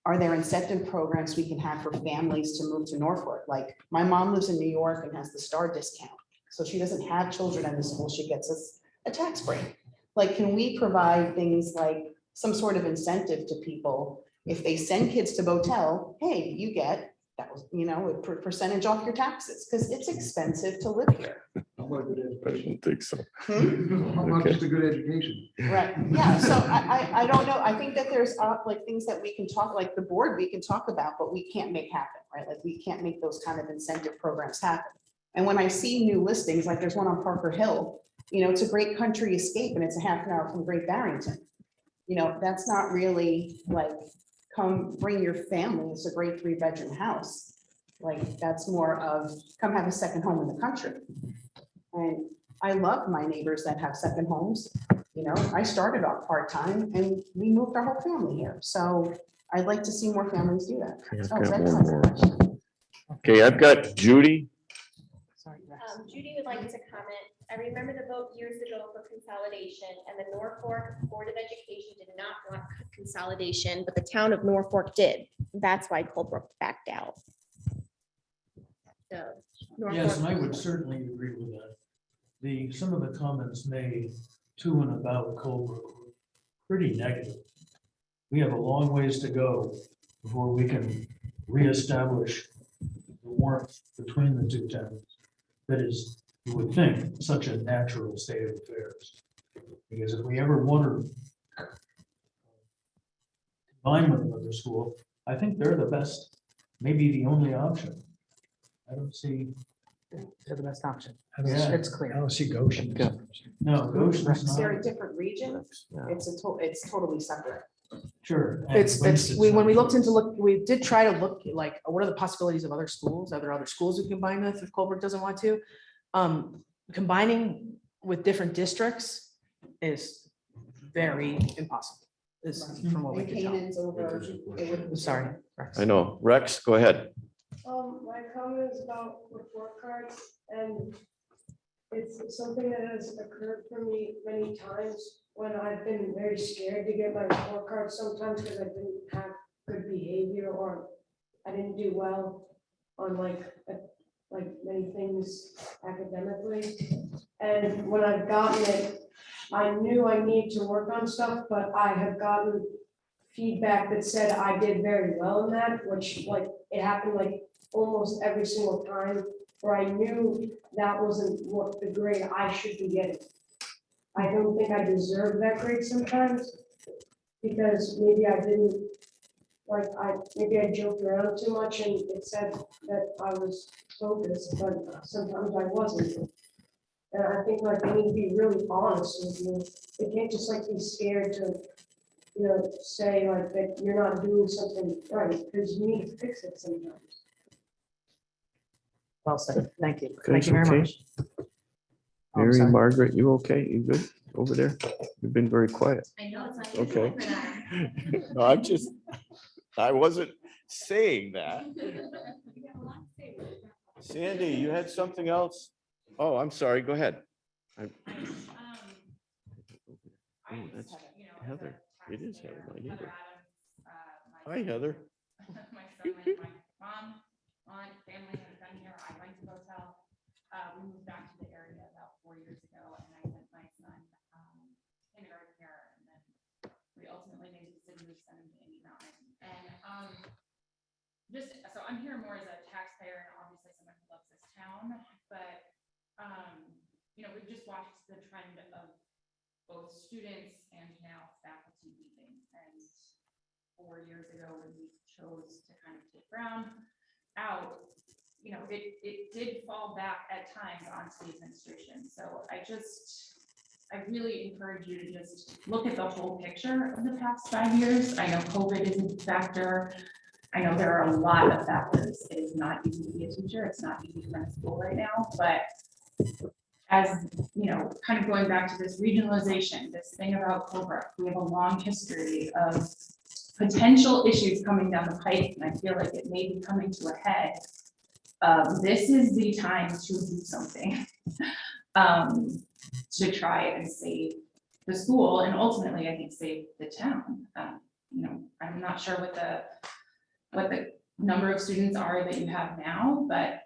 are there incentive programs we can have for families to move to Norfolk? Like my mom lives in New York and has the STAR discount. So she doesn't have children in the school. She gets us a tax break. Like, can we provide things like some sort of incentive to people? If they send kids to Botel, hey, you get that was, you know, a percentage off your taxes because it's expensive to live here. How about a good I education? don't think so. How about Okay. just a good education? Right, yeah, so I don't know, I think that there's like things that we can talk, like the board, we can talk about, but we can't make happen, right? Like we can't make those kind of incentive programs happen. And when I see new listings, like there's one on Parker Hill, you know, it's a great country escape and it's a half an hour from Great Barrington. You know, that's not really like, come bring your family, it's a great 3-bedroom house. Like that's more of come have a second home in the country. And I love my neighbors that have second homes. You know, I started off part-time and we moved our whole family here. So I'd like to see more families do that. I've Oh, got Rex one has a more. question. Okay, I've got Judy. Sorry, Rex. Judy would like to comment. I remember the vote years ago for consolidation, and the Norfolk Board of Education did not want consolidation, but the town of Norfolk did. That's why Colebrook backed out. So, Yes, and I Norfolk- would certainly agree with that. Some of the comments made to and about Colebrook were pretty negative. We have a long ways to go before we can reestablish the warmth between the two towns. That is, you would think, such a natural state of affairs. Because if we ever want to combine with another school, I think they're the best, maybe the only option. I don't see. They're the best option. Yeah. It's clear. I don't see Goshen. No, Goshen's They're not. a different region. It's totally separate. Sure. and It's, Winston's when we not. looked into we did try to look like, what are the possibilities of other schools? Are there other schools we can combine with if Colbrook doesn't want to? Combining with different districts is very impossible, is from what we And can tell. Canaan's over. it would- I'm sorry, Rex. I know. Rex, go ahead. My comment is about report cards, and it's something that has occurred for me many times when I've been very scared to get my report card sometimes because I didn't have good behavior or I didn't do well on like many things academically. And when I've gotten it, I knew I need to work on stuff, but I have gotten feedback that said I did very well in that, which like it happened like almost every single time where I knew that wasn't what the grade I should be getting. I don't think I deserve that grade sometimes because maybe I didn't, maybe I joked around too much and it said that I was focused, but sometimes I wasn't. And I think like they need to be really honest with you. They can't just like be scared to, you know, say like that you're not doing something right because you need to fix it sometimes. Well said. Thank you. Okay, Thank you very okay. much. Oh, I'm Mary, sorry. Margaret, you okay? You good over there? You've been very quiet. I know it's not Okay. usual for that. No, I wasn't saying that, Sandy, you had something else? Oh, I'm sorry. Go ahead. Oh, that's Heather. It is Heather, my neighbor. Hi, Heather. My son, my mom, aunt, family has been here. I went to Hotel. We moved back to the area about 4 years ago, and I sent my son kindergarten here, and then we ultimately made the decision to send him to Indian Mountain. And just so I'm here more as a taxpayer and obviously someone who loves this town, but you know, we've just watched the trend of both students and now faculty leaving. And 4 years ago, when we chose to kind of take Brown out, you know, it did fall back at times onto the administration. So I really encourage you to just look at the whole picture of the past 5 years. I know COVID isn't a factor. I know there are a lot of factors. It is not easy to be a teacher. It's not easy to run a school right now, but as you know, kind of going back to this regionalization, this thing about Colebrook, we have a long history of potential issues coming down the pike, and I feel like it may be coming to a head. This is the time to do something to try and save the school, and ultimately, I think, save the town. You know, I'm not sure what the number of students are that you have now, but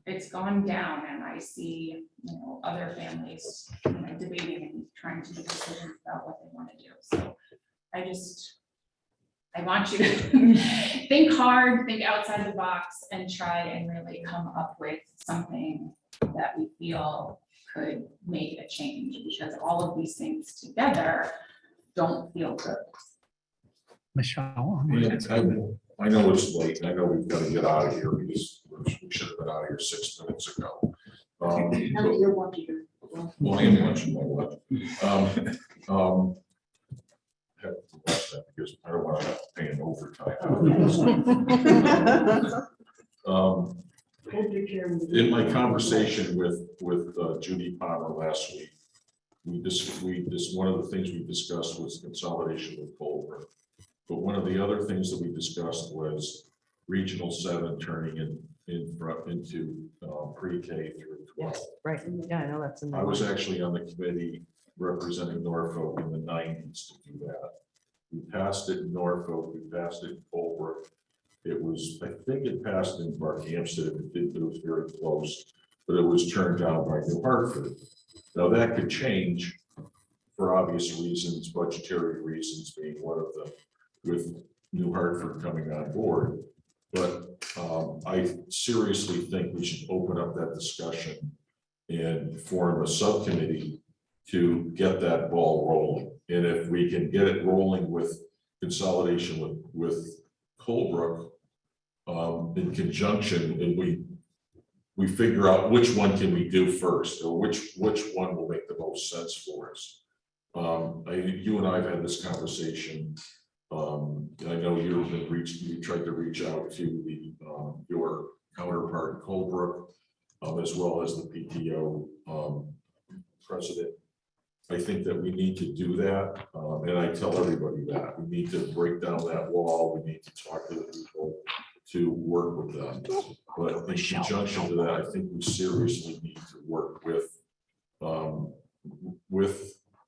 it's gone down, and I see, you know, other families, you know, debating and trying to make decisions about what they want to do. So I want you to think hard, think outside the box, and try and really come up with something that we feel could make a change, because all of these things together don't feel good. Michelle. I know it's late, and I know we've got to get out of here because we should have been out of here 6 minutes ago. You're watching. Well, I am watching my watch. I have to watch that because I don't want to pay an overtime. In my conversation with Judy Palmer last week, one of the things we discussed was consolidation with Colebrook. But one of the other things that we discussed was Regional 7 turning into pre-K through 12. Yes, right. Yeah, I know that's in there. I was actually on the committee representing Norfolk in the 90s to do that. We passed it in Norfolk, we passed it in Colebrook. It was, I think it passed in Barkhamsted. If it did, it was very close, but it was turned down by New Hartford. Now that could change for obvious reasons, budgetary reasons being one of them, with New Hartford coming on board. But I seriously think we should open up that discussion and form a subcommittee to get that ball rolling. And if we can get it rolling with consolidation with Colebrook in conjunction, and we figure out which one can we do first, or which one will make the most sense for us. You and I have had this conversation. I know you tried to reach out to your counterpart in Colebrook, as well as the PTO president. I think that we need to do that, and I tell everybody that we need to break down that wall. We need to talk to the people, to work with them. But in conjunction to that, I think we seriously need to work with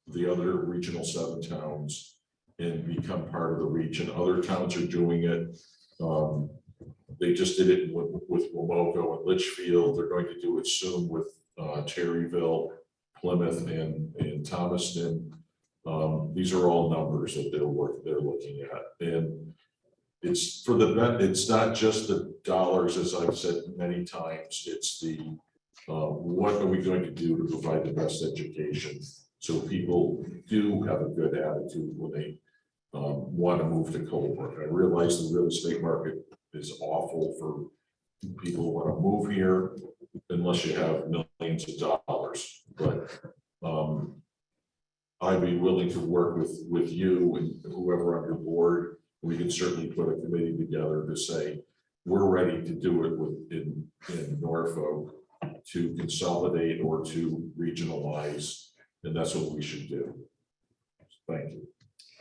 the other Regional 7 towns and become part of the region. Other towns are doing it. They just did it with Wamogo and Litchfield. They're going to do it soon with Terryville, Plymouth, and Thomaston. These are all numbers that they're looking at, and it's for it's not just the dollars, as I've said many times. It's the what are we going to do to provide the best education so people do have a good attitude when they want to move to Colebrook. I realize the real estate market is awful for people who want to move here unless you have millions of dollars. But I'd be willing to work with you and whoever on your board. We can certainly put a committee together to say we're ready to do it in Norfolk to consolidate or to regionalize, and that's what we should do. Thank you.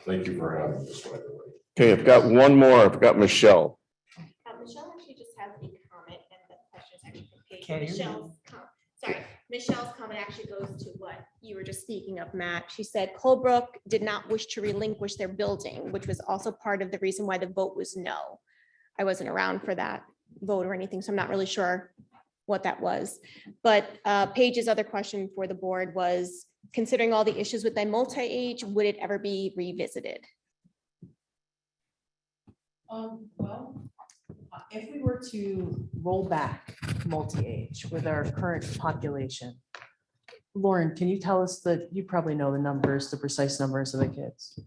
Thank you for having this, by the way. Okay, I've got one more. I've got Michelle. Michelle actually just has a comment and the question is actually from Paige. Can't hear you. Michelle's comment actually goes to what you were just speaking of, Matt. She said Colebrook did not wish to relinquish their building, which was also part of the reason why the vote was no. I wasn't around for that vote or anything, so I'm not really sure what that was. But Paige's other question for the board was, considering all the issues with the multi-age, would it ever be revisited? Well, if we were to roll back multi-age with our current population, Lauren, can you tell us you probably know the numbers, the precise numbers of the kids?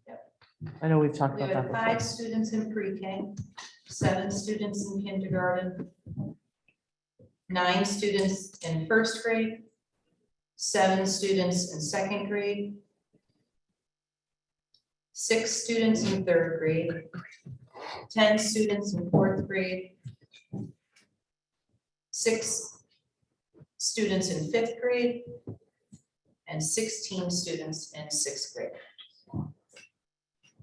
I know we've talked We about that have before. 5 students in pre-K, 7 students in kindergarten, 9 students in first grade, 7 students in second grade, 6 students in third grade, 10 students in fourth grade, 6 students in fifth grade, and 16 students in sixth grade.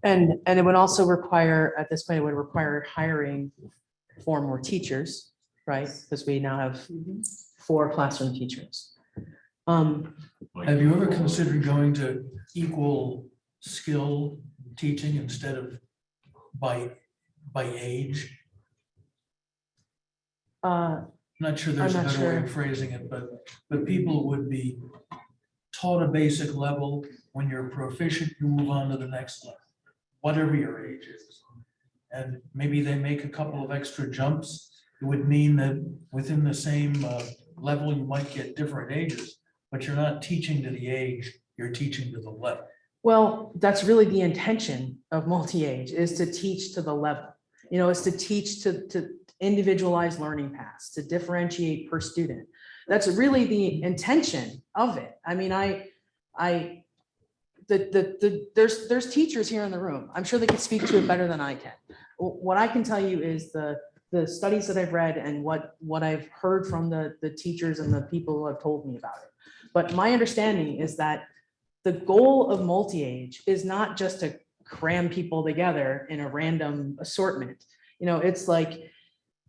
And it would also require, at this point, it would require hiring 4 more teachers, right? Because we now have 4 classroom teachers. Have you ever considered going to equal skill teaching instead of by age? Not sure there's a I'm not better way sure. of phrasing it, but people would be taught a basic level. When you're proficient, you move on to the next level, whatever your age is. And maybe they make a couple of extra jumps. It would mean that within the same level, you might get different ages, but you're not teaching to the age, you're teaching to the level. Well, that's really the intention of multi-age, is to teach to the level. Is to teach to individualized learning paths, to differentiate per student. That's really the intention of it. I mean, there's teachers here in the room. I'm sure they could speak to it better than I can. What I can tell you is the studies that I've read and what I've heard from the teachers and the people who have told me about it. But my understanding is that the goal of multi-age is not just to cram people together in a random assortment. It's like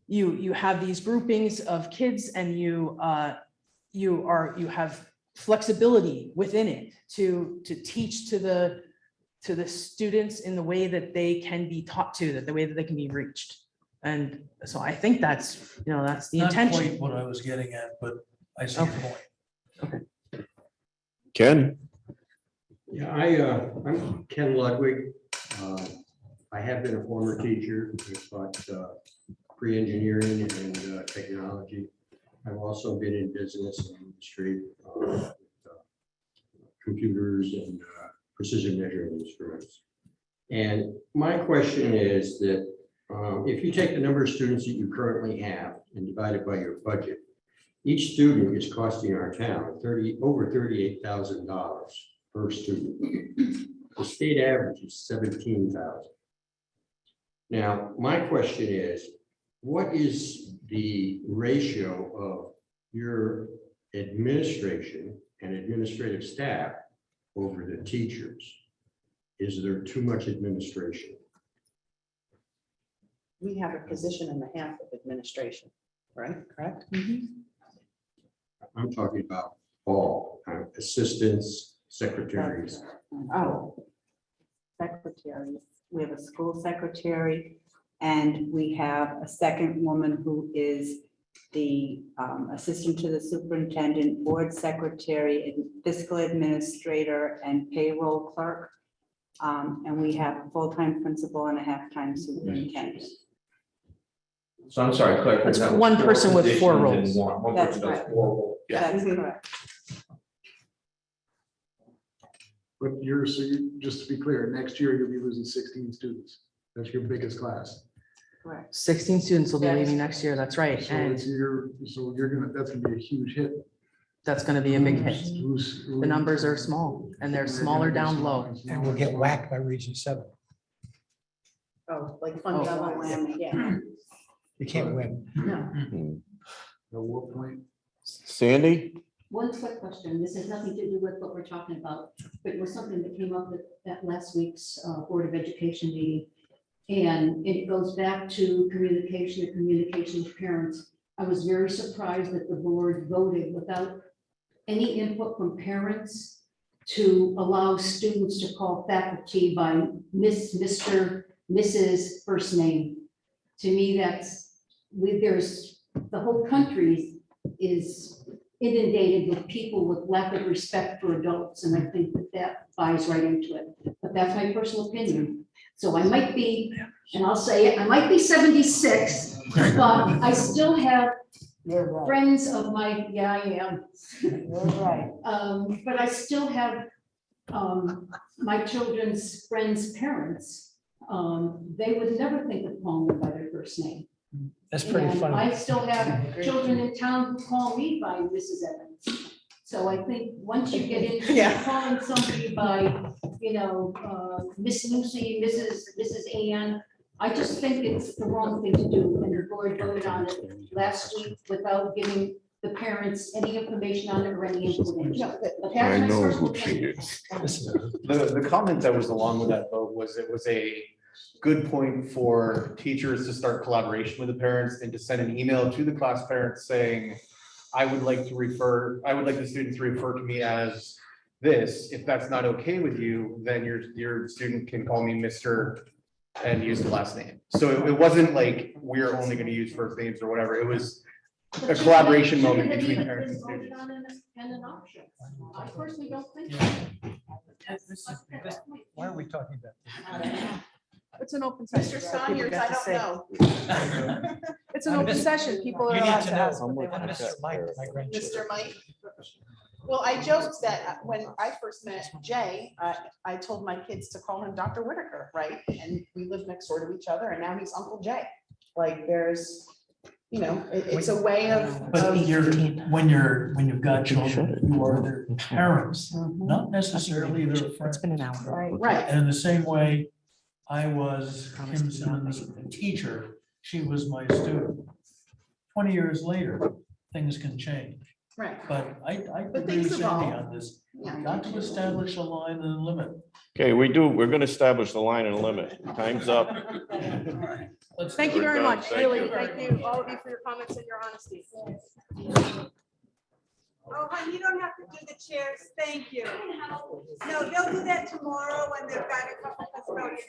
you have these groupings of kids and you have flexibility within it to teach to the students in the way that they can be taught to, that the way that they can be reached. And so I think that's the Not intention. quite what I was getting at, but I see your point. Ken? Yeah, I'm Ken Ludwig. I have been a former teacher. I taught pre-engineering and technology. I've also been in business and industry, with, computers and precision measuring instruments. And my question is that if you take the number of students that you currently have and divide it by your budget, each student is costing our town over $38,000 per student. The state average is $17,000. Now, my question is, what is the ratio of your administration and administrative staff over the teachers? Is there too much administration? We have a position and a half of administration, right? Correct? I'm talking about all assistants, secretaries. Oh, secretaries. We have a school secretary and we have a second woman who is the assistant to the superintendent, board secretary, fiscal administrator, and payroll clerk. And we have a full-time principal and a half-time superintendent. So I'm sorry, Claire. That's that was one 4 person with 4 positions in roles. one That's person does correct. 4 roles. That's correct. But just to be clear, next year you'll be losing 16 students. That's your biggest class. Correct. 16 students will be leaving next year. That's right. So And that's gonna be a huge hit. that's going to be a big hit. The The numbers are small and they're smaller down low. And we'll get whacked by Region 7. Oh, like fun double whammy. Yeah. You can't win. No. At what point? Sandy? One quick question. This has nothing to do with what we're talking about, but it was something that came up at last week's Board of Education meeting. And it goes back to communication and communication with parents. I was very surprised that the board voted without any input from parents to allow students to call faculty by Miss, Mr., Mrs. first name. To me, the whole country is inundated with people with lack of respect for adults, and I think that buys right into it. But that's my personal opinion. So I might be, and I'll say it, I might be 76, but I still have friends of my, yeah, I am. Right. But I still have my children's friends' parents. They would never think of calling them by their first name. That's pretty And funny. I still have children in town who call me by Mrs. Evans. So I think once you get into Yeah. calling somebody by, Miss Lucy, Mrs. Ann, I just think it's the wrong thing to do. And the board voted on it last week without giving the parents any information on it or any information. But that's my personal opinion. The comment that was along with that vote was it was a good point for teachers to start collaboration with the parents and to send an email to the class parents saying, I would like the student to refer to me as this. If that's not okay with you, then your student can call me Mr. and use the last name. So it wasn't like we're only going to use first names or whatever. It was a collaboration moment between parents and students. And an option. I personally don't think. Why are we talking about this? It's an open session. Mr. so people Saunders, get I to don't say- know. It's an open session. People are You need allowed to to ask know. what they I'm want to Mr. ask. Mike, my grandchildren. Mr. Mike? Well, I joked that when I first met Jay, I told my kids to call him Dr. Whitaker, right? And we live next door to each other, and now he's Uncle Jay. Like, there's, it's a way of. But when you've got children, you are their parents, not necessarily their friends. It's been an hour. Right. And in the same way, I was Kim Simmons' teacher, she was my student. 20 years later, things can change. Right. But I But agree with things Sandy evolve. on this. Yeah. Got to establish a line and a limit. Okay, we're gonna establish the line and limit. Time's up. Thank you We're very done. much. Thank Really, you. thank you, all of you, for your comments and your honesty. Oh, honey, you don't have to do the chairs. Thank you. No, they'll do that tomorrow when they've got a couple custodians.